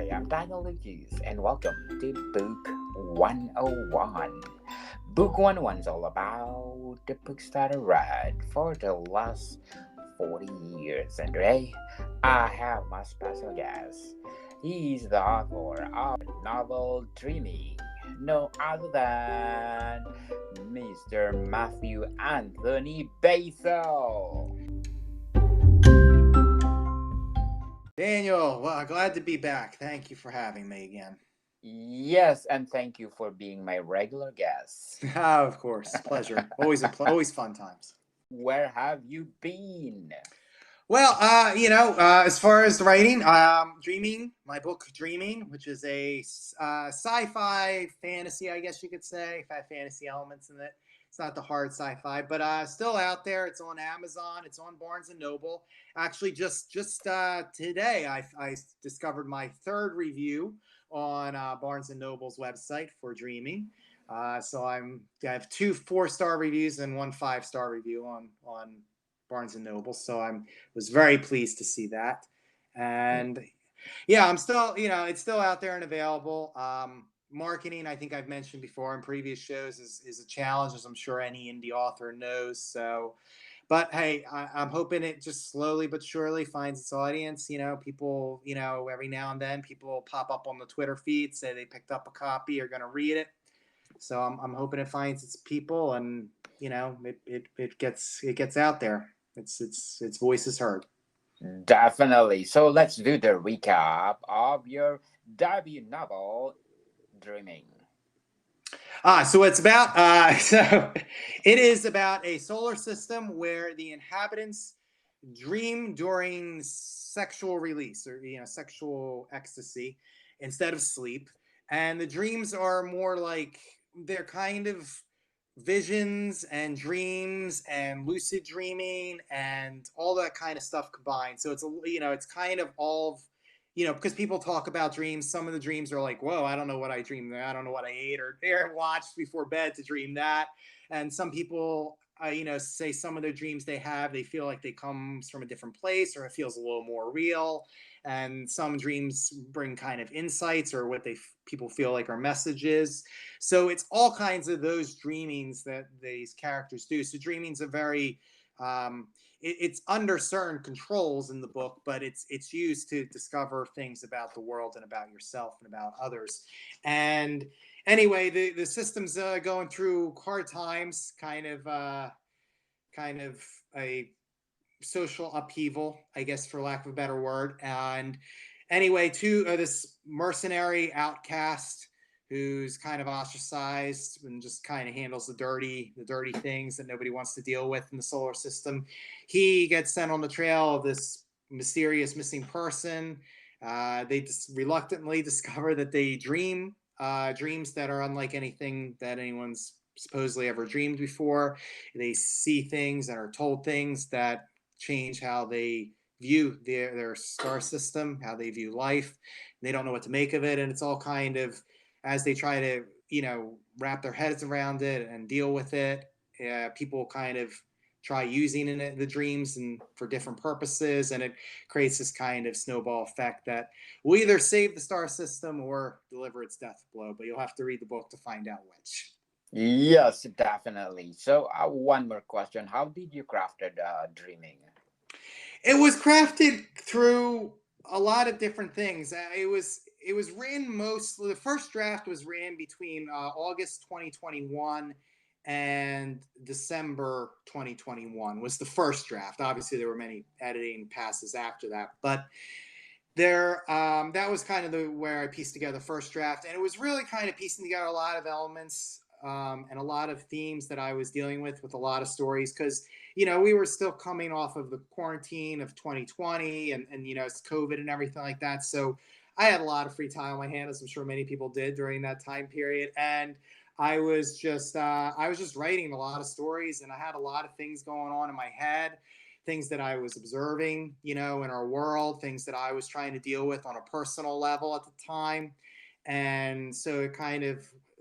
am Daniel Lucas, and welcome to Book 101. Book 101 is all about the books that I read for the last 40 years. And today, I have my special guest. He is the author of the novel Dreaming, no other than Mr. Matthew Anthony Basil. Daniel, well, glad to be back. Thank you for having me again. Yes, and thank you for being my regular guest. Of course, pleasure. Always fun times. Where have you been? Well, as far as the writing, Dreaming, my book Dreaming, which is a sci-fi fantasy, I guess you could say, had fantasy elements in it. It's not the hard sci-fi, but still out there. It's on Amazon. It's on Barnes and Noble. Actually, just today, I discovered my third review on Barnes and Noble's website for Dreaming. I have two 4-star reviews and one 5-star review on Barnes and Noble. So I was very pleased to see that. And yeah, I'm still, it's still out there and available. Marketing, I think I've mentioned before in previous shows, is a challenge, as I'm sure any indie author knows. So, but hey, I'm hoping it just slowly but surely finds its audience. People, every now and then people pop up on the Twitter feed, say they picked up a copy or going to read it. So I'm hoping it finds its people, and it gets out there. Its voice is heard. Definitely. So let's do the recap of your debut novel, Dreaming. So it's about so it is about a solar system where the inhabitants dream during sexual release, or sexual ecstasy, instead of sleep. And the dreams are more like, they're kind of visions and dreams and lucid dreaming and all that kind of stuff combined. So it's kind of all of, because people talk about dreams. Some of the dreams are like, whoa, I don't know what I dreamed. I don't know what I ate or watched before bed to dream that. And some people, say some of their dreams they feel like they comes from a different place, or it feels a little more real. And some dreams bring kind of insights, or what people feel like are messages. So it's all kinds of those dreamings that these characters do. So dreaming's a very it's under certain controls in the book, but it's used to discover things about the world and about yourself and about others. And anyway, the system's going through hard times, kind of a social upheaval, I guess, for lack of a better word. And anyway, this mercenary outcast who's kind of ostracized and just kind of handles the dirty things that nobody wants to deal with in the solar system. He gets sent on the trail of this mysterious missing person. They just reluctantly discover that they dream dreams that are unlike anything that anyone's supposedly ever dreamed before. They see things and are told things that change how they view their star system, how they view life. They don't know what to make of it, and it's all kind of, as they try to wrap their heads around it and deal with it. People kind of try using the dreams and for different purposes, and it creates this kind of snowball effect that will either save the star system or deliver its death blow. But you'll have to read the book to find out which. Yes, definitely. So, one more question. How did you craft Dreaming? It was crafted through a lot of different things. It was written mostly. The first draft was written between August 2021 and December 2021 was the first draft. Obviously, there were many editing passes after that, but that was kind of where I pieced together the first draft, and it was really kind of piecing together a lot of elements and a lot of themes that I was dealing with a lot of stories, because we were still coming off of the quarantine of 2020 and it's COVID and everything like that. So I had a lot of free time on my hands, as I'm sure many people did during that time period. And I was just writing a lot of stories, and I had a lot of things going on in my head, things that I was observing, in our world, things that I was trying to deal with on a personal level at the time. And so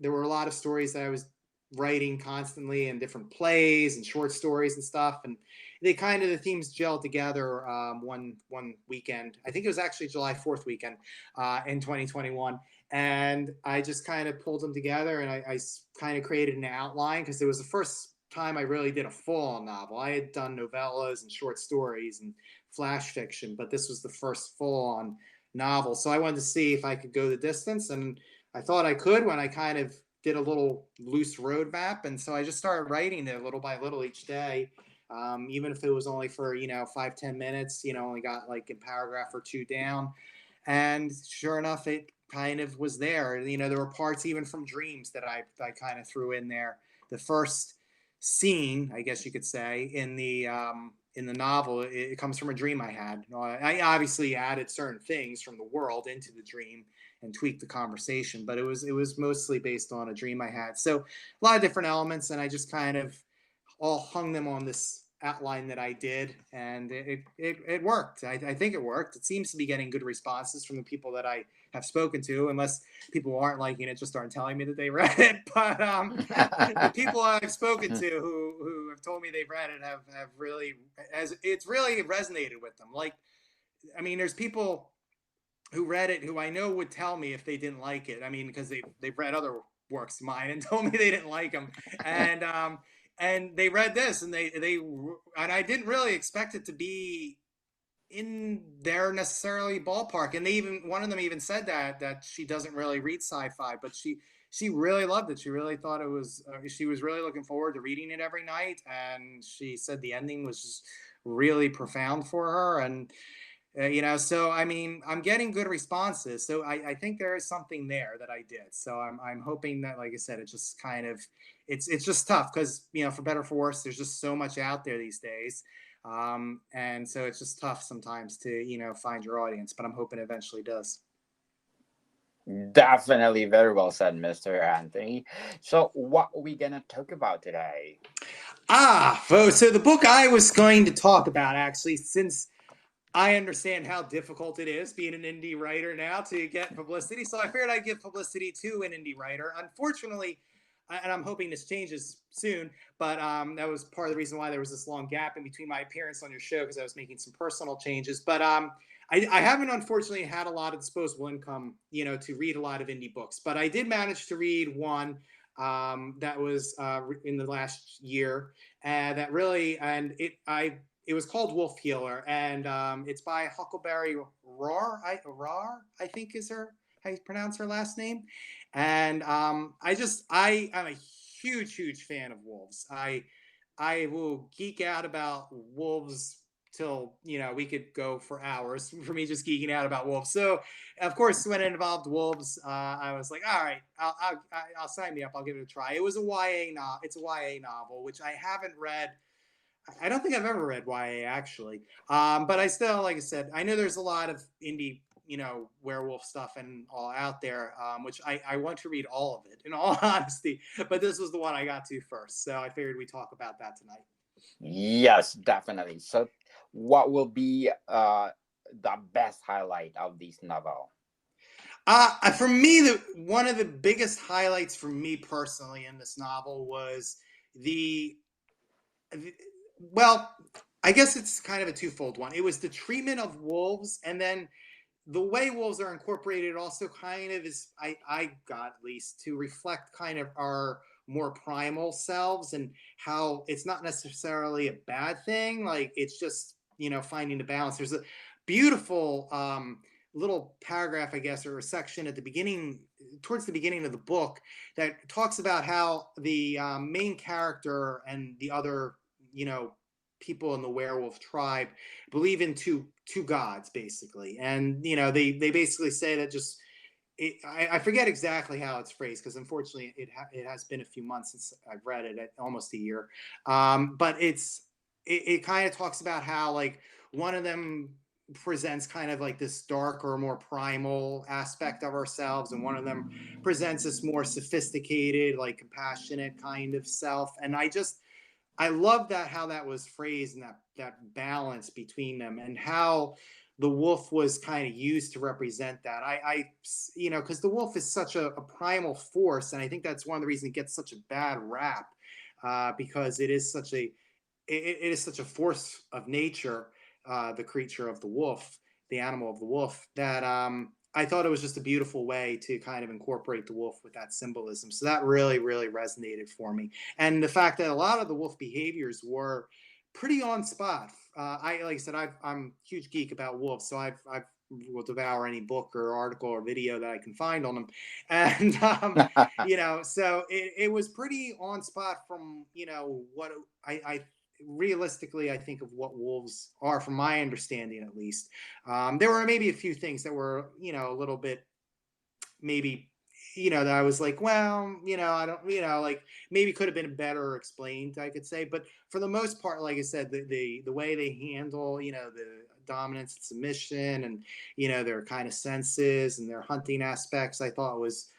there were a lot of stories that I was writing constantly and different plays and short stories and stuff, and the themes gelled together one weekend. I think it was actually July 4th weekend in 2021, and I just kind of pulled them together, and I kind of created an outline because it was the first time I really did a full-on novel. I had done novellas and short stories and flash fiction, but this was the first full-on novel. So I wanted to see if I could go the distance, and I thought I could when I kind of did a little loose roadmap. And so I just started writing it little by little each day. Even if it was only for 5-10 minutes, only got like a paragraph or two down, and sure enough, it kind of was there. There were parts even from dreams that I kind of threw in there. The first scene, I guess you could say, in the novel, it comes from a dream I had. I obviously added certain things from the world into the dream and tweaked the conversation, but it was mostly based on a dream I had. So a lot of different elements, and I just kind of all hung them on this outline that I did, and it worked. I think it worked. It seems to be getting good responses from the people that I have spoken to, unless people aren't liking it, just aren't telling me that they read it. But the people I've spoken to who have told me they've read it have really, as it's really resonated with them. Like, I mean, there's people who read it who I know would tell me if they didn't like it. I mean, because they've read other works of mine and told me they didn't like them, and they read this, and and I didn't really expect it to be in their necessarily ballpark. And one of them even said that she doesn't really read sci-fi, but she really loved it. She really thought it was. She was really looking forward to reading it every night, and she said the ending was just really profound for her. And so I mean, I'm getting good responses, so I think there is something there that I did. So I'm hoping that, like I said, it just kind of, it's just tough because for better or for worse, there's just so much out there these days, and so it's just tough sometimes to find your audience. But I'm hoping it eventually does. Definitely very well said, Mr. Anthony. So, what are we gonna talk about today? So the book I was going to talk about, actually, since I understand how difficult it is being an indie writer now to get publicity. So I figured I'd give publicity to an indie writer. Unfortunately, and I'm hoping this changes soon, but that was part of the reason why there was this long gap in between my appearance on your show, because I was making some personal changes. But I haven't, unfortunately, had a lot of disposable income, to read a lot of indie books. But I did manage to read one that was in the last year, that really, and it was called Wolf Healer, and it's by Huckleberry Rahr. Rahr, I think, is how you pronounce her last name. And I am a huge fan of wolves. I will geek out about wolves till we could go for hours for me just geeking out about wolves. So of course, when it involved wolves, I was like, all right, I'll sign me up. I'll give it a try. It was a YA novel. It's a YA novel, which I haven't read. I don't think I've ever read YA, actually. But I still, like I said, I know there's a lot of indie, werewolf stuff and all out there, which I want to read all of it, in all honesty. But this was the one I got to first, so I figured we'd talk about that tonight. Yes, definitely. So, what will be the best highlight of this novel? For me, one of the biggest highlights for me personally in this novel was the well, I guess it's kind of a twofold one. It was the treatment of wolves, and then the way wolves are incorporated also kind of is, I got at least, to reflect kind of our more primal selves, and how it's not necessarily a bad thing. Like, it's just, finding the balance. There's a beautiful little paragraph, I guess, or a section at the beginning, towards the beginning of the book, that talks about how the main character and the other, people in the werewolf tribe believe in two gods, basically. And they basically say that just I forget exactly how it's phrased, because unfortunately it has been a few months since I've read it, almost a year. But it kind of talks about how, like, one of them presents kind of like this darker, more primal aspect of ourselves, and one of them presents this more sophisticated, like, compassionate kind of self. And I love that, how that was phrased, and that balance between them, and how the wolf was kind of used to represent that. Because the wolf is such a primal force, and I think that's one of the reasons it gets such a bad rap, because it is such a force of nature, the creature of the wolf, the animal of the wolf, that I thought it was just a beautiful way to kind of incorporate the wolf with that symbolism. So that really, really resonated for me. And the fact that a lot of the wolf behaviors were pretty on spot. Like I said, I'm a huge geek about wolves, so I will devour any book or article or video that I can find on them, and so it was pretty on spot from what I realistically I think of what wolves are, from my understanding at least. There were maybe a few things that were a little bit maybe that I was like, well, I don't, like maybe could have been better explained, I could say. But for the most part, like I said, the way they handle, the dominance and submission, and their kind of senses and their hunting aspects, I thought was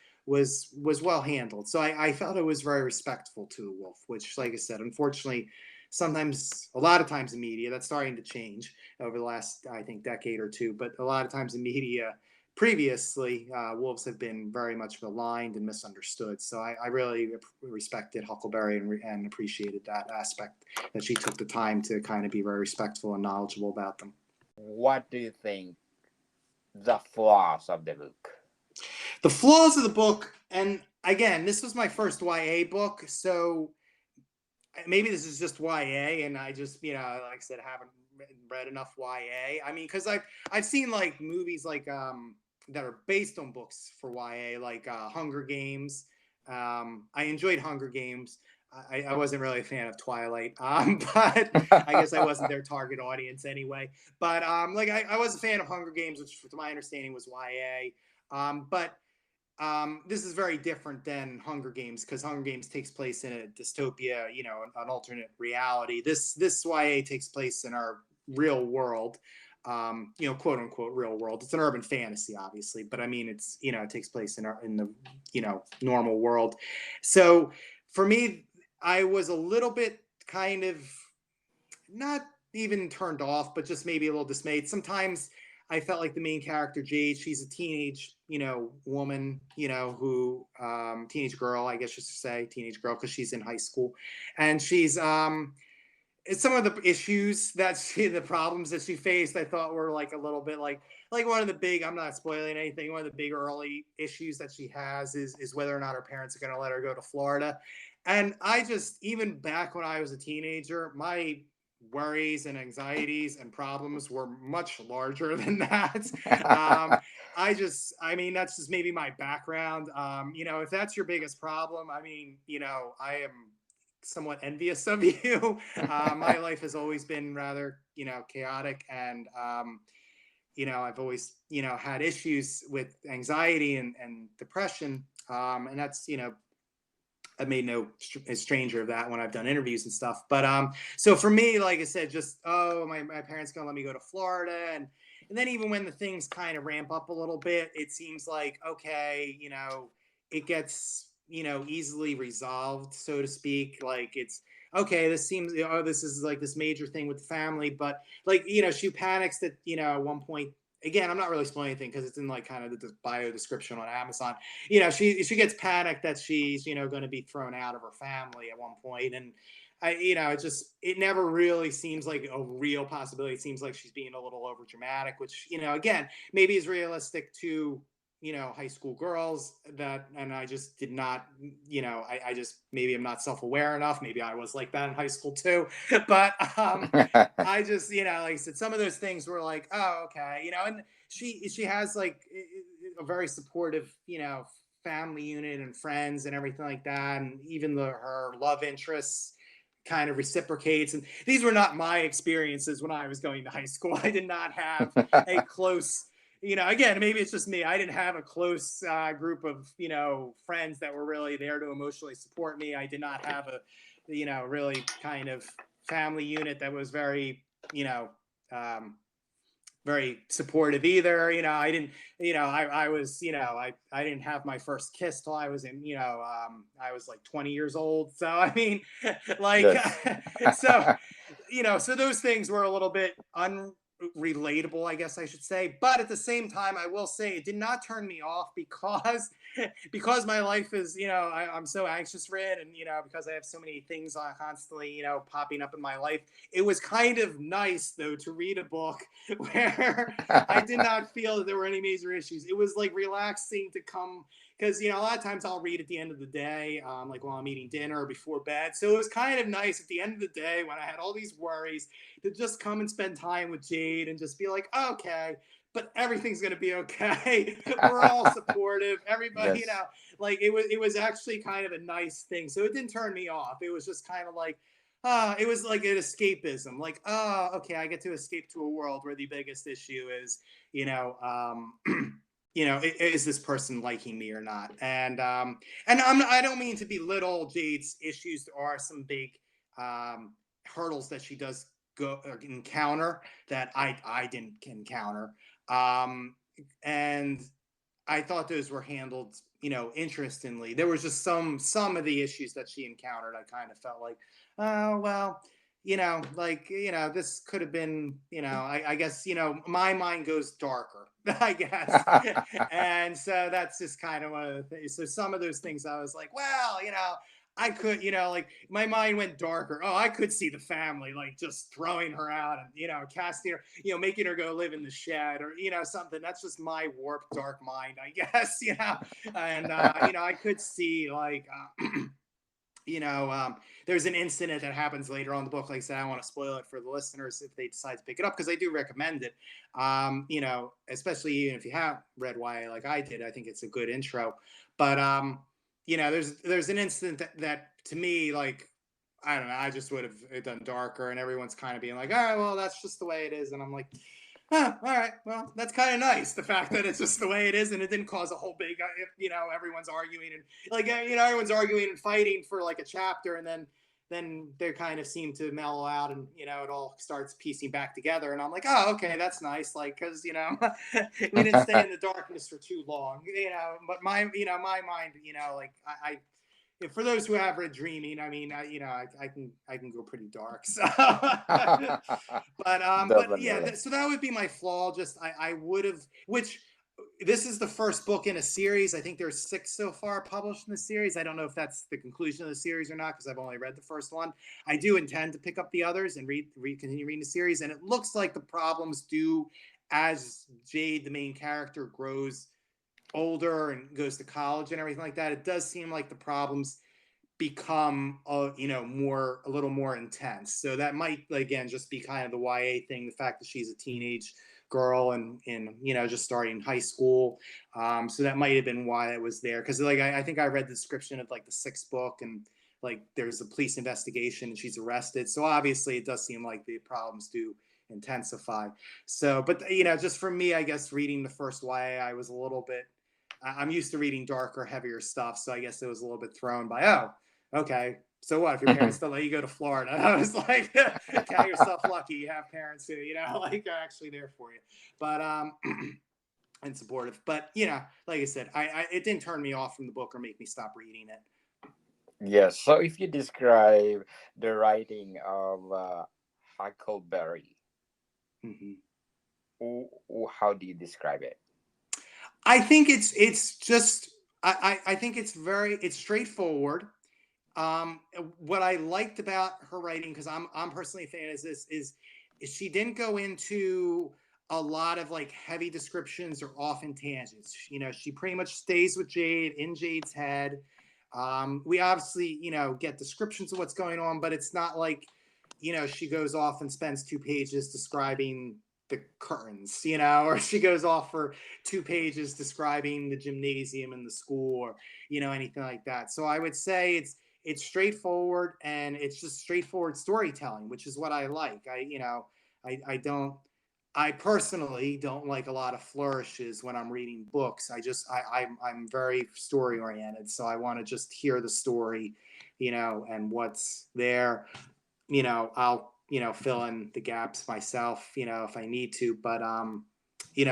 well handled. So I felt it was very respectful to the wolf, which, like I said, unfortunately, sometimes, a lot of times in media, that's starting to change over the last, I think, decade or two. But a lot of times in media, previously, wolves have been very much maligned and misunderstood. So I really respected Huckleberry and appreciated that aspect, that she took the time to kind of be very respectful and knowledgeable about them. What do you think the flaws of the book? The flaws of the book, and again, this was my first YA book, so maybe this is just YA, and I just, like I said, haven't read enough YA. I mean, because I've seen like movies like that are based on books for YA, like Hunger Games. I enjoyed Hunger Games. I wasn't really a fan of Twilight, but I guess I wasn't their target audience anyway. But like I was a fan of Hunger Games, which to my understanding was YA. But this is very different than Hunger Games, because Hunger Games takes place in a dystopia, an alternate reality. This YA takes place in our real world, quote unquote real world. It's an urban fantasy, obviously, but I mean, it's it takes place in the normal world. So for me, I was a little bit kind of not even turned off, but just maybe a little dismayed. Sometimes I felt like the main character, Jade, she's a teenage, woman, who, teenage girl, I guess you should say, teenage girl, because she's in high school. And she's, some of the issues the problems that she faced, I thought were like a little bit like one of the big, I'm not spoiling anything, one of the big early issues that she has is whether or not her parents are going to let her go to Florida. And I just, even back when I was a teenager, my worries and anxieties and problems were much larger than that. I mean, that's just maybe my background. If that's your biggest problem, I mean, I am somewhat envious of you. My life has always been rather, chaotic, and I've always, had issues with anxiety and depression, and that's, I made no stranger of that when I've done interviews and stuff. But so for me, like I said, just my parents gonna let me go to Florida, and then even when the things kind of ramp up a little bit, it seems like okay, it gets easily resolved, so to speak. Like it's okay. This is like this major thing with the family, but like she panics that at one point. Again, I'm not really spoiling anything because it's in like kind of the bio description on Amazon. She gets panicked that she's going to be thrown out of her family at one point, and it never really seems like a real possibility. It seems like she's being a little over dramatic, which again maybe is realistic to high school girls, and I just did not, I just, maybe I'm not self-aware enough. Maybe I was like that in high school too. But I just, like I said, some of those things were like, oh, okay, and she has like a very supportive, family unit and friends and everything like that. And even her love interests kind of reciprocates. And these were not my experiences when I was going to high school. I did not have a close, again, maybe it's just me. I didn't have a close group of, friends that were really there to emotionally support me. I did not have a, really kind of family unit that was very, very supportive either. I didn't, I was, I didn't have my first kiss till I was in, I was like 20 years old. So, I mean, like, so, so those things were a little bit relatable, I guess I should say. But at the same time, I will say it did not turn me off because because my life is, I'm so anxious rid, and because I have so many things constantly, popping up in my life. It was kind of nice though to read a book where I did not feel that there were any major issues. It was like relaxing to come, because a lot of times I'll read at the end of the day, like while I'm eating dinner or before bed. So it was kind of nice at the end of the day when I had all these worries to just come and spend time with Jade and just be like, okay, but everything's gonna be okay. We're all supportive. Everybody, Yes. like it was actually kind of a nice thing. So it didn't turn me off. It was just kind of like, it was like an escapism. Like, okay, I get to escape to a world where the biggest issue is, you know, is this person liking me or not? And I don't mean to belittle Jade's issues. There are some big hurdles that she does go encounter that I didn't encounter, and I thought those were handled, interestingly. There was just some of the issues that she encountered. I kind of felt like, oh well, like this could have been, I guess my mind goes darker, I guess, and so that's just kind of one of the things. So some of those things I was like, well, I could, like my mind went darker. Oh, I could see the family like just throwing her out and, casting her, making her go live in the shed or, something. That's just my warped, dark mind, I guess, And, I could see like, there's an incident that happens later on in the book. Like I said, I don't want to spoil it for the listeners if they decide to pick it up, because I do recommend it. Especially even if you have read YA like I did, I think it's a good intro. But there's an incident that to me, like, I don't know, I just would have done darker, and everyone's kind of being like, all right, well, that's just the way it is, and I'm like, all right, well, that's kind of nice. The fact that it's just the way it is, and it didn't cause a whole big, everyone's arguing and like, everyone's arguing and fighting for like a chapter, and then they kind of seem to mellow out, and it all starts piecing back together, and I'm like, oh, okay, that's nice, like, because we didn't stay in the darkness for too long, But my mind, like I for those who have read Dreaming, I mean, I can go pretty dark. So, but yeah, Definitely. so that would be my flaw. Just I would have, which this is the first book in a series. I think there's 6 so far published in the series. I don't know if that's the conclusion of the series or not, because I've only read the first one. I do intend to pick up the others and continue reading the series. And it looks like the problems do, as Jade, the main character, grows older and goes to college and everything like that, it does seem like the problems become a little more intense. So that might again just be kind of the YA thing, the fact that she's a teenage girl and just starting high school. So that might have been why it was there, because like I think I read the description of like the 6th book, and like there's a police investigation and she's arrested, so obviously it does seem like the problems do intensify. So but just for me, I guess reading the first YA, I was a little bit, I'm used to reading darker, heavier stuff, so I guess it was a little bit thrown by, oh, okay, so what if your parents don't let you go to Florida? I was like, count yourself lucky you have parents who like are actually there for you, but and supportive. But like I said, I it didn't turn me off from the book or make me stop reading it. Yes. So if you describe the writing of Huckleberry, Mm-hmm. how do you describe it? I think it's just I think it's straightforward. What I liked about her writing, because I'm personally a fan, is she didn't go into a lot of like heavy descriptions or often tangents. She pretty much stays with Jade, in Jade's head. We obviously get descriptions of what's going on, but it's not like she goes off and spends 2 pages describing the curtains, or she goes off for 2 pages describing the gymnasium and the school, or anything like that. So I would say it's straightforward, and it's just straightforward storytelling, which is what I like. I personally don't like a lot of flourishes when I'm reading books. I'm very story oriented, so I want to just hear the story, and what's there. I'll fill in the gaps myself, if I need to. But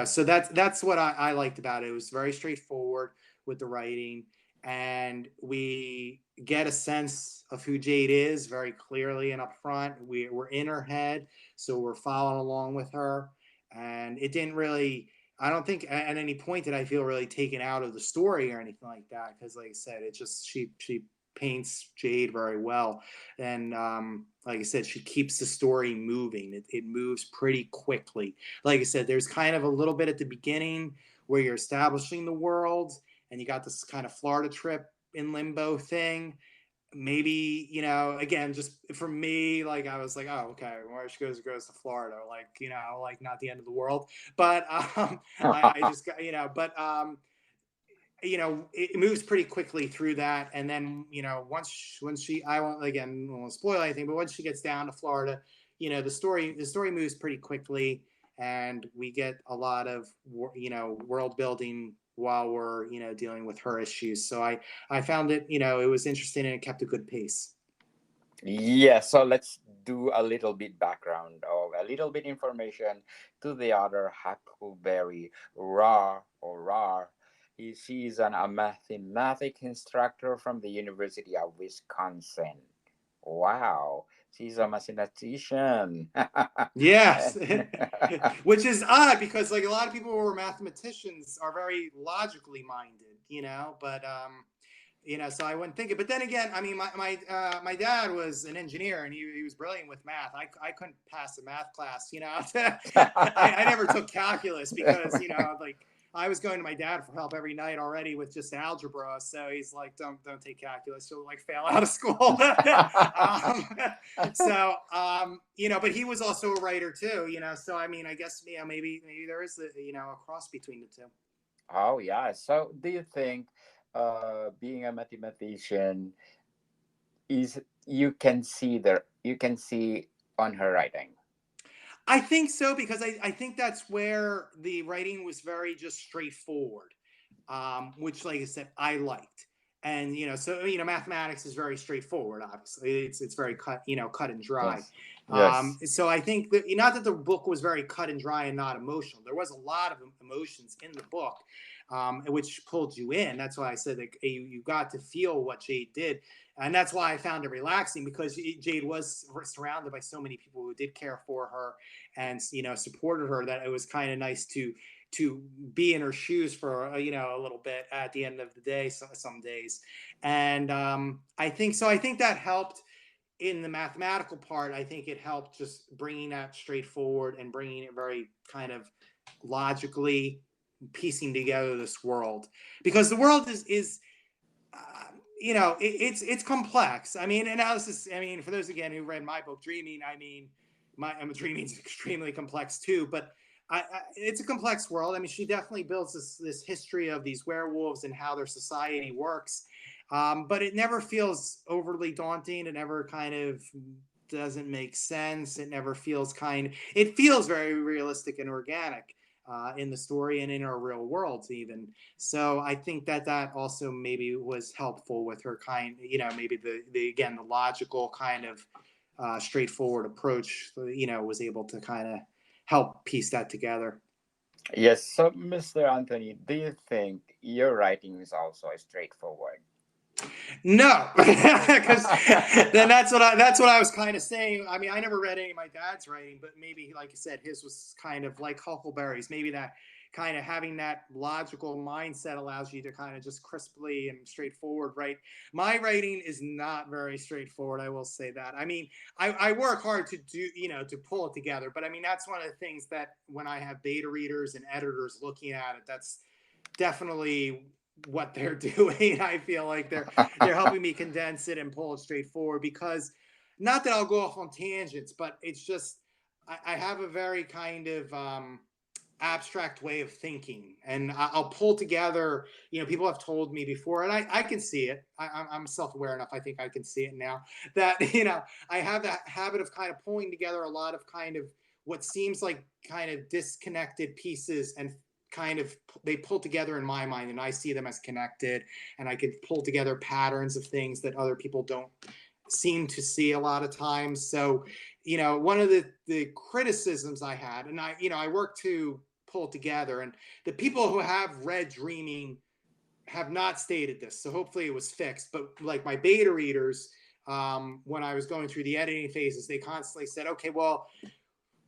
so that's what I liked about it. It was very straightforward with the writing, and we get a sense of who Jade is very clearly and upfront. We're in her head, so we're following along with her. And it didn't really, I don't think at any point did I feel really taken out of the story or anything like that, because like I said, it just she paints Jade very well. And like I said, she keeps the story moving. It moves pretty quickly. Like I said, there's kind of a little bit at the beginning where you're establishing the world, and you got this kind of Florida trip in limbo thing. Maybe, again, just for me, like I was like, oh, okay, where she goes to Florida, like, like not the end of the world. But I just got, it moves pretty quickly through that. And then, once she, I won't spoil anything, but once she gets down to Florida, the story moves pretty quickly, and we get a lot of, world building while we're, dealing with her issues. So I found it, it was interesting, and it kept a good pace. Yeah, so let's do a little bit background of a little bit information to the other Huckleberry, Rahr. She's a mathematics instructor from the University of Wisconsin. Wow, she's a mathematician. Yes, which is odd because like a lot of people who are mathematicians are very logically minded, but so I wouldn't think it. But then again, I mean, my dad was an engineer, and he was brilliant with math. I couldn't pass a math class, I never took calculus because, like I was going to my dad for help every night already with just algebra. So he's like, don't take calculus. You'll like fail out of school. But he was also a writer too, so I mean, I guess, maybe there is a cross between the two. Oh yeah. So do you think being a mathematician is you can see on her writing? I think so, because I think that's where the writing was very just straightforward, which, like I said, I liked. And so mathematics is very straightforward. Obviously, it's very cut and dry. Yes. Yes. So I think that, not that the book was very cut and dry and not emotional. There was a lot of emotions in the book, which pulled you in. That's why I said that you got to feel what Jade did. And that's why I found it relaxing, because Jade was surrounded by so many people who did care for her and supported her, that it was kind of nice to be in her shoes for a little bit at the end of the day, some days. And I think that helped in the mathematical part. I think it helped just bringing that straightforward and bringing it very kind of logically, piecing together this world, because the world is it's complex. I mean, analysis. I mean, for those again who read my book, Dreaming. I mean, Dreaming is extremely complex too, but it's a complex world. I mean, she definitely builds this history of these werewolves and how their society works, but it never feels overly daunting. It never kind of doesn't make sense. It never feels it feels very realistic and organic. In the story and in our real worlds even. So I think that also maybe was helpful with her maybe the logical kind of straightforward approach, was able to kind of help piece that together. Yes. So, Mr. Anthony, do you think your writing is also straightforward? No, because then that's what I was kind of saying. I mean, I never read any of my dad's writing, but maybe, like you said, his was kind of like Huckleberry's. Maybe that kind of having that logical mindset allows you to kind of just crisply and straightforward write. My writing is not very straightforward. I will say that. I mean, I work hard to do, to pull it together. But I mean, that's one of the things that when I have beta readers and editors looking at it, that's definitely what they're doing. I feel like they're helping me condense it and pull it straightforward, because not that I'll go off on tangents, but it's just I have a very kind of abstract way of thinking, and I'll pull together. People have told me before, and I can see it. I'm self-aware enough. I think I can see it now that I have that habit of kind of pulling together a lot of kind of what seems like kind of disconnected pieces, and kind of they pull together in my mind, and I see them as connected, and I could pull together patterns of things that other people don't seem to see a lot of times. So one of the criticisms I had, and I work to pull together, and the people who have read Dreaming have not stated this, so hopefully it was fixed. But like my beta readers, when I was going through the editing phases, they constantly said, "Okay, well,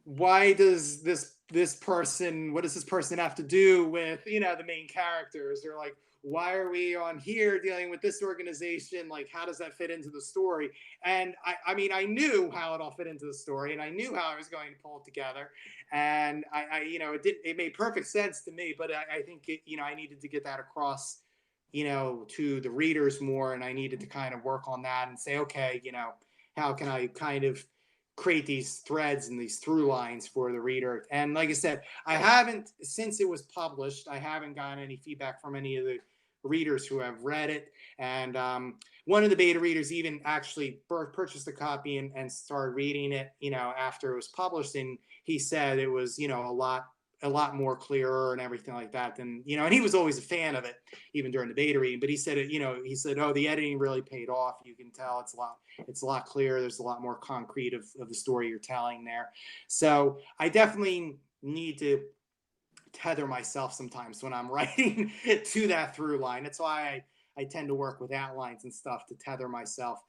why does this person? What does this person have to do with the main characters?" They're like, "Why are we on here dealing with this organization? Like, how does that fit into the story?" And I mean, I knew how it all fit into the story, and I knew how I was going to pull it together, and it made perfect sense to me. But I think I needed to get that across, to the readers more, and I needed to kind of work on that and say, okay, how can I kind of create these threads and these through lines for the reader. And like I said, I haven't, since it was published, I haven't gotten any feedback from any of the readers who have read it. And one of the beta readers even actually purchased a copy and started reading it, after it was published. And he said it was, a lot more clearer and everything like that than, and he was always a fan of it, even during the beta reading. But he said oh, the editing really paid off. You can tell it's a lot clearer. There's a lot more concrete of the story you're telling there. So I definitely need to tether myself sometimes when I'm writing to that through line. That's why I tend to work with outlines and stuff to tether myself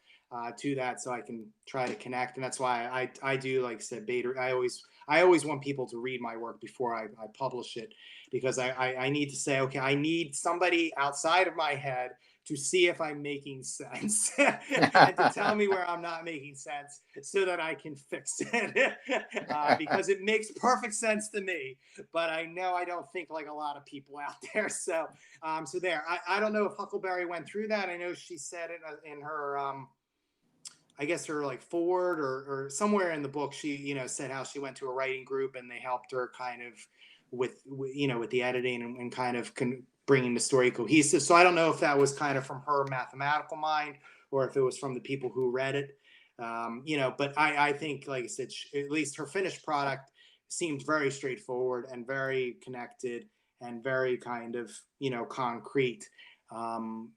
to that, so I can try to connect. And that's why I do, like I said, beta. I always want people to read my work before I publish it, because I need to say, okay, I need somebody outside of my head to see if I'm making sense and to tell me where I'm not making sense so that I can fix it. Because it makes perfect sense to me, but I know I don't think like a lot of people out there. So there. I don't know if Huckleberry went through that. I know she said it in her I guess her like forward or somewhere in the book, she said how she went to a writing group and they helped her kind of with the editing and kind of bringing the story cohesive. So I don't know if that was kind of from her mathematical mind or if it was from the people who read it. But I think, like I said, at least her finished product seemed very straightforward and very connected and very kind of concrete.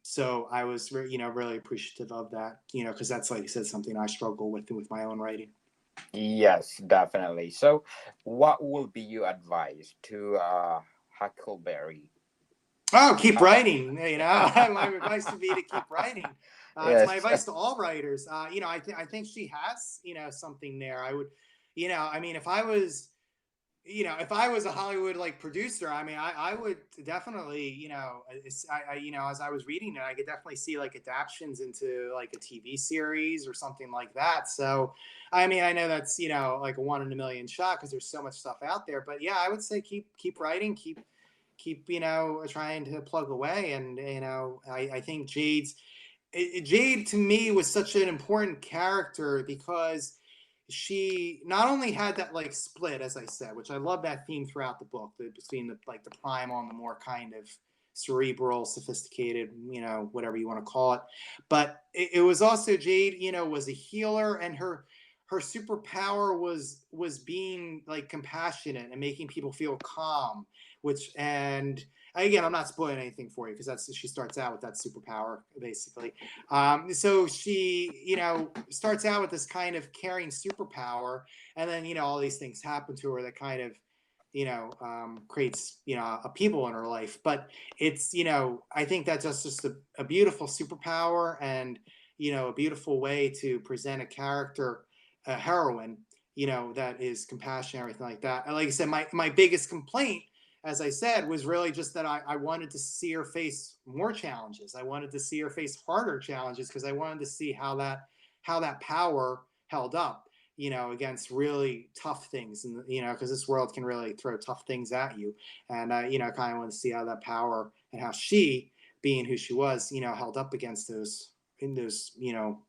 So I was, really appreciative of that, because that's, like I said, something I struggle with my own writing. Yes, definitely. So, what will be your advice to Huckleberry? Oh, keep How about writing. My advice would be to keep writing. It's my yes? advice to all writers. I think she has, something there. I would, I mean, if I was a Hollywood like producer, I mean, I would definitely, as I was reading it, I could definitely see like adaptations into like a TV series or something like that. So, I mean, I know that's, like a 1 in a million shot because there's so much stuff out there, but yeah, I would say keep writing, keep trying to plug away. And I think Jade to me was such an important character because she not only had that like split, as I said, which I love that theme throughout the book, between the primal and the more kind of cerebral, sophisticated, whatever you want to call it. But it was also Jade, was a healer, and her superpower was being like compassionate and making people feel calm, which, and again, I'm not spoiling anything for you because she starts out with that superpower basically. So she, starts out with this kind of caring superpower, and then all these things happen to her that kind of creates upheaval in her life. But it's I think that's just a beautiful superpower, and a beautiful way to present a character, a heroine, that is compassionate, everything like that. And like I said, my biggest complaint, as I said, was really just that I wanted to see her face more challenges. I wanted to see her face harder challenges because I wanted to see how that power held up, against really tough things, and because this world can really throw tough things at you. And I kind of wanted to see how that power and how she, being who she was, held up against those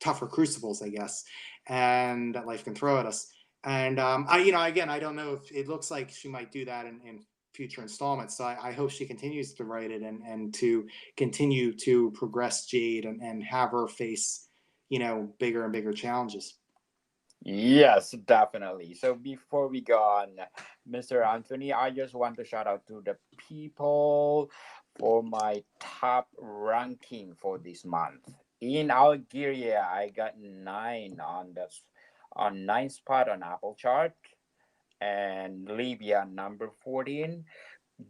tougher crucibles, I guess, and that life can throw at us. And again, I don't know if it looks like she might do that in future installments. So I hope she continues to write it and to continue to progress Jade and have her face, bigger and bigger challenges. Yes, definitely. So before we go on, Mr. Anthony, I just want to shout out to the people for my top ranking for this month. In Algeria, I got on ninth spot on Apple chart, and Libya number 14,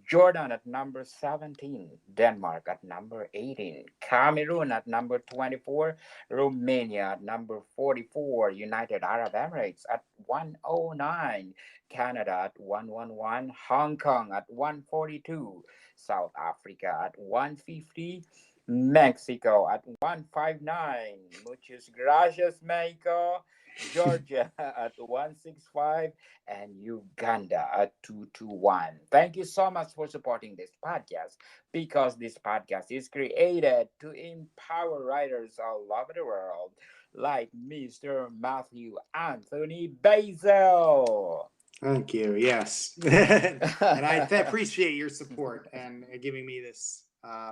Jordan at number 17, Denmark at number 18, Cameroon at number 24, Romania at number 44, United Arab Emirates at 109, Canada at 111, Hong Kong at 142, South Africa at 150, Mexico at 159, muchas gracias, Mexico, Georgia at 165, and Uganda at 221. Thank you so much for supporting this podcast because this podcast is created to empower writers all over the world, like Mr. Matthew Anthony Basil. Thank you. Yes. And I appreciate your support and giving me this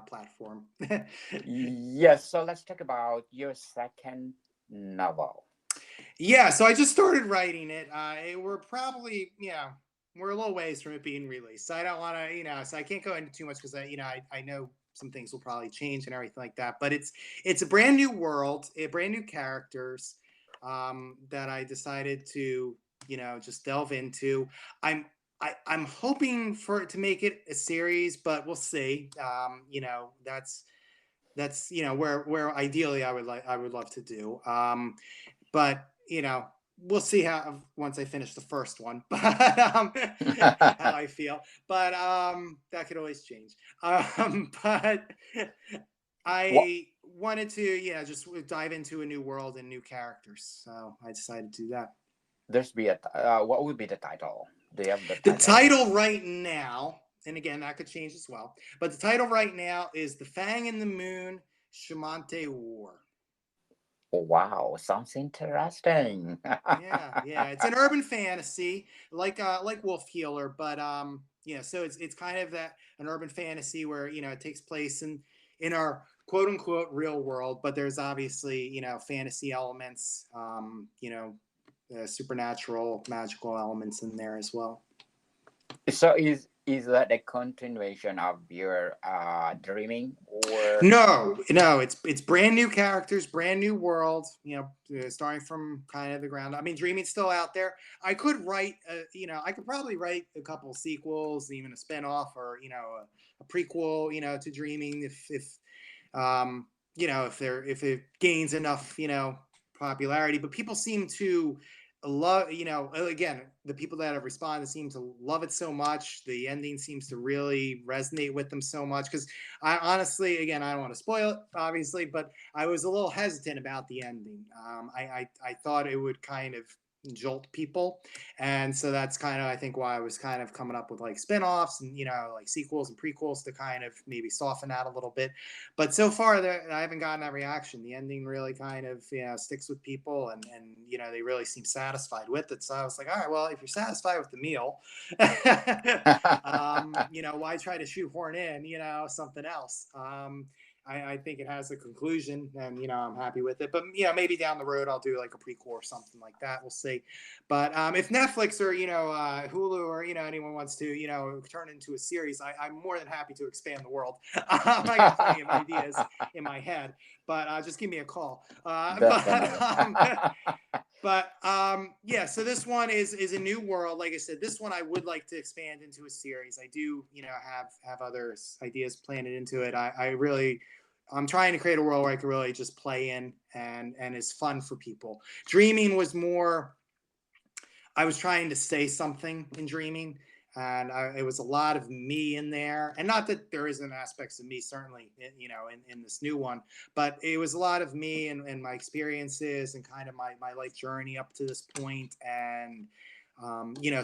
platform. Yes, so let's talk about your second novel. Yeah, so I just started writing it. We're probably, we're a little ways from it being released. So I don't want to, so I can't go into too much because I know some things will probably change and everything like that. But it's a brand new world, brand new characters that I decided to, just delve into. I'm I'm hoping for it to make it a series, but we'll see. That's where ideally I would love to do. But we'll see how once I finish the first one, but how I feel. But that could always change. But what I wanted to just dive into a new world and new characters, so I decided to do that. there's be a what would be the title? Do you have the The title? title right now, and again that could change as well, but the title right now is The Fang in the Moon Shamante War. Wow, sounds interesting. Yeah, it's an urban fantasy like Wolf Healer, but so it's kind of that an urban fantasy where it takes place in our quote unquote real world, but there's obviously fantasy elements, supernatural magical elements in there as well. So is that a continuation of your dreaming or No, it's brand new characters, brand new world. Starting from kind of the ground. I mean, Dreaming's still out there. I could write, I could probably write a couple sequels, even a spinoff, or a prequel, to Dreaming if it gains enough, popularity. But people seem to love, again, the people that have responded seem to love it so much. The ending seems to really resonate with them so much, because I honestly, again, I don't want to spoil it obviously, but I was a little hesitant about the ending. I thought it would kind of jolt people, and so that's kind of, I think, why I was kind of coming up with like spin-offs and like sequels and prequels to kind of maybe soften that a little bit. But so far I haven't gotten that reaction. The ending really kind of sticks with people, and they really seem satisfied with it. So I was like, all right, well, if you're satisfied with the meal, why try to shoehorn in something else? I think it has a conclusion, and I'm happy with it. But maybe down the road I'll do like a prequel or something like that. We'll see. But if Netflix or Hulu or anyone wants to turn into a series, I'm more than happy to expand the world. I got plenty of ideas in my head, but just give me a call. definitely? Yeah, so this one is a new world. Like I said, this one I would like to expand into a series. I do have other ideas planted into it. I'm trying to create a world where I can really just play in, and is fun for people. Dreaming was more, I was trying to say something in Dreaming, and it was a lot of me in there. And not that there isn't aspects of me, certainly, in this new one, but it was a lot of me and my experiences and kind of my life journey up to this point, and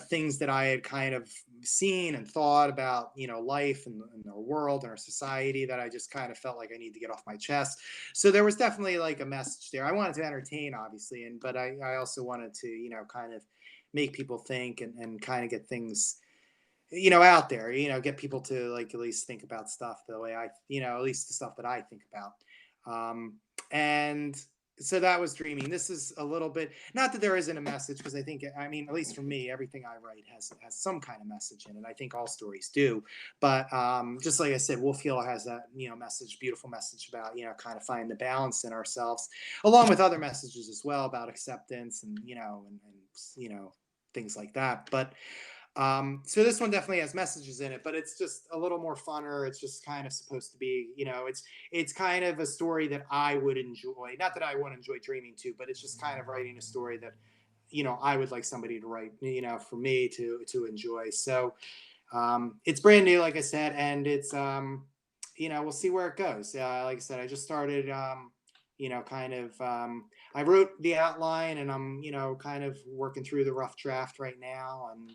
things that I had kind of seen and thought about, life and our world and our society, that I just kind of felt like I need to get off my chest. So there was definitely like a message there. I wanted to entertain, obviously, but I also wanted to, kind of make people think, and kind of get things out there, get people to like at least think about stuff the way I, at least the stuff that I think about. And so that was Dreaming. This is a little bit, not that there isn't a message, because I think, I mean, at least for me, everything I write has some kind of message in it. I think all stories do. But just like I said, Wolf Healer has that message, beautiful message about kind of finding the balance in ourselves, along with other messages as well about acceptance and things like that. But So this one definitely has messages in it, but it's just a little more funner. It's just kind of supposed to be, it's kind of a story that I would enjoy. Not that I won't enjoy dreaming too, but it's just kind of writing a story that, I would like somebody to write, for me to enjoy. So it's brand new, like I said, and it's we'll see where it goes. Like I said, I just started, kind of. I wrote the outline, and I'm, kind of working through the rough draft right now, and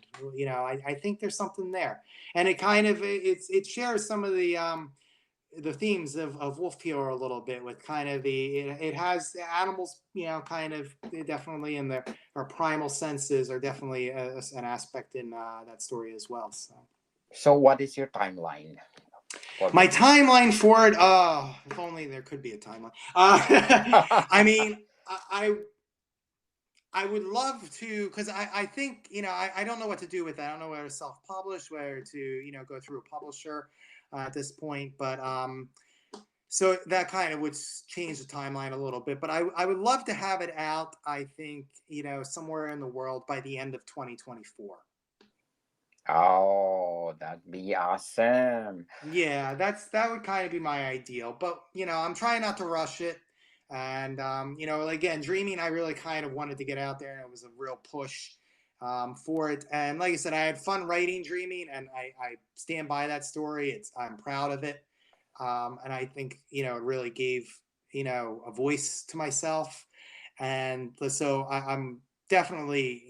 I think there's something there, and it kind of it shares some of the themes of Wolf Killer a little bit with kind of it has animals, kind of definitely in the our primal senses are definitely an aspect in that story as well. So what is your timeline for My the book? timeline for it, oh, if only there could be a timeline. I mean, I would love to, because I think, I don't know what to do with that. I don't know whether to self-publish, whether to, go through a publisher at this point. But so that kind of would change the timeline a little bit. But I would love to have it out, I think, somewhere in the world by the end of 2024. Oh, that'd be awesome. Yeah, that would kind of be my ideal. But I'm trying not to rush it. And again, dreaming, I really kind of wanted to get out there, and it was a real push for it. And like I said, I had fun writing dreaming, and I stand by that story. I'm proud of it, and I think it really gave a voice to myself, and so I'm definitely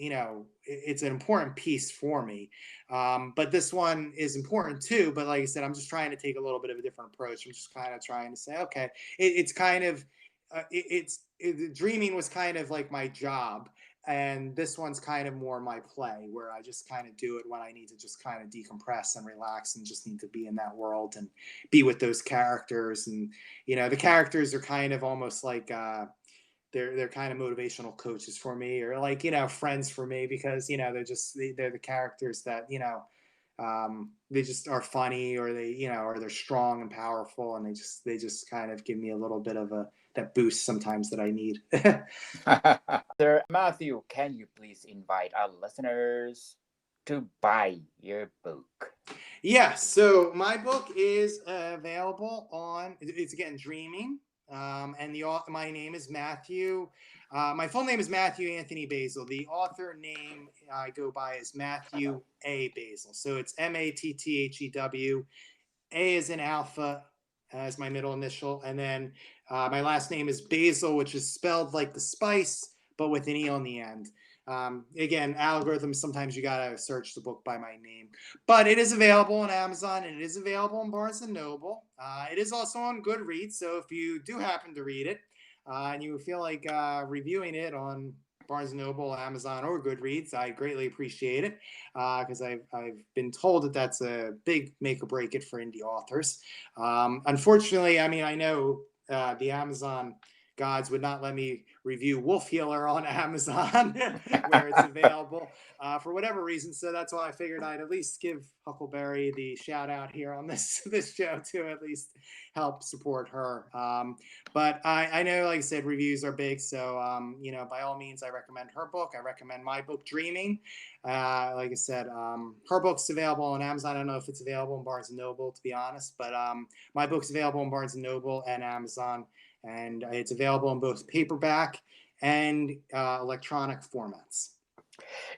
it's an important piece for me. But this one is important too. But like I said, I'm just trying to take a little bit of a different approach. I'm just kind of trying to say, okay, it's kind of dreaming was kind of like my job, and this one's kind of more my play, where I just kind of do it when I need to just kind of decompress and relax, and just need to be in that world and be with those characters. And the characters are kind of almost like they're kind of motivational coaches for me, or like friends for me, because they're the characters that they just are funny, or or they're strong and powerful, and they just kind of give me a little bit of a that boost sometimes that I need. Sir Matthew, can you please invite our listeners to buy your book? Yeah, so my book is available on. It's again Dreaming, and my name is Matthew. My full name is Matthew Anthony Basil. The author name I go by is Matthew A. Basil. So it's Matthew. A is in Alpha as my middle initial, and then my last name is Basil, which is spelled like the spice, but with an E on the end. Again, algorithms, sometimes you gotta search the book by my name, but it is available on Amazon, and it is available on Barnes and Noble. It is also on Goodreads, so if you do happen to read it and you feel like reviewing it on Barnes and Noble, Amazon, or Goodreads, I greatly appreciate it, because I've been told that that's a big make or break it for indie authors. Unfortunately, I mean, I know the Amazon gods would not let me review Wolf Healer on Amazon where it's available for whatever reason. So that's why I figured I'd at least give Huckleberry the shout out here on this show to at least help support her. But I know, like I said, reviews are big. So, by all means, I recommend her book. I recommend my book, Dreaming. Like I said, her book's available on Amazon. I don't know if it's available in Barnes and Noble, to be honest, but my book's available in Barnes and Noble and Amazon, and it's available in both paperback and electronic formats.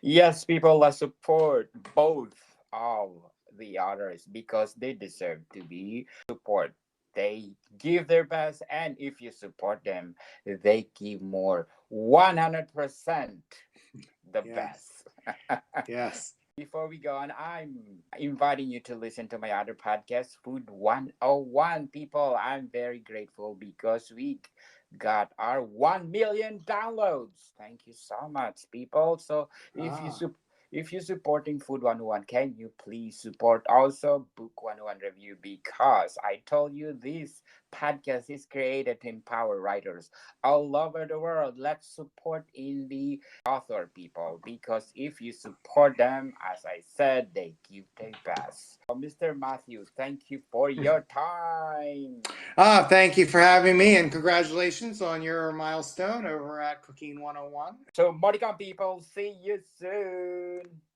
Yes, people, let's support both of the others because they deserve to be support. They give their best, and if you support them, they give more 100% the Yes. best. Yes. Before we go on, I'm inviting you to listen to my other podcast, Food 101. People, I'm very grateful because we got our 1 million downloads. Thank you so much, people. So if you Ah. if you're supporting Food 101, can you please support also Book 101 Review? Because I told you this podcast is created to empower writers all over the world. Let's support indie author people because if you support them, as I said, they give their best. So, Mr. Matthew, thank you for your time. Thank you for having me, and congratulations on your milestone over at Cooking 101. So, Modicon people, see you soon.